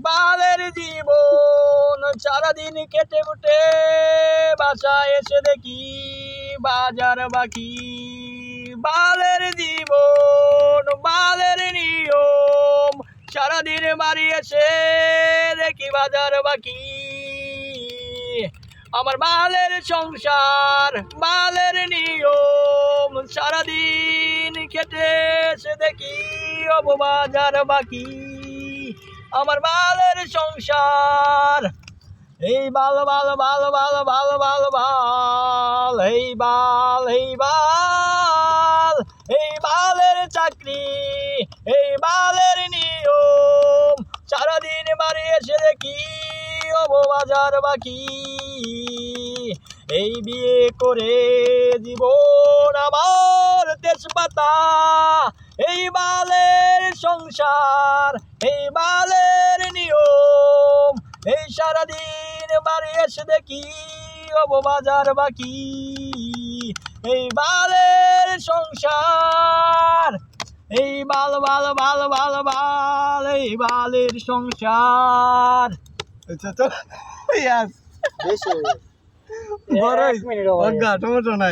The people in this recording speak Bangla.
বালের জীবন সারাদিন কেটে উঠে বাসায় এসে দেখি বাজার বাকি। বালের জীবন বালের নিয়ম সারাদিন বাড়ি এসে দেখি বাজার বাকি। আমার বালের সংসার বালের নিয়ম সারাদিন কেটে এসে দেখি বাজার বাকি। আমার বালের সংসার এই বাল বাল বাল বাল বাল বাল বাল এই বাল এই বাল এই বালের চাকরি এই বালের নিয়ম সারাদিন বাড়ি এসে দেখি বাজার বাকি। এই বিয়ে করে জীবন আমার তেজপাতা এই বালের সংসার এই বালের নিয়ম এই সারাদিন বাড়ি এসে দেখি বাজার বাকি। এই বালের সংসার এই বাল বাল বাল বাল বাল এই বালের সংসার। আচ্ছা তো ইয়াস বড় টমেটো নাই।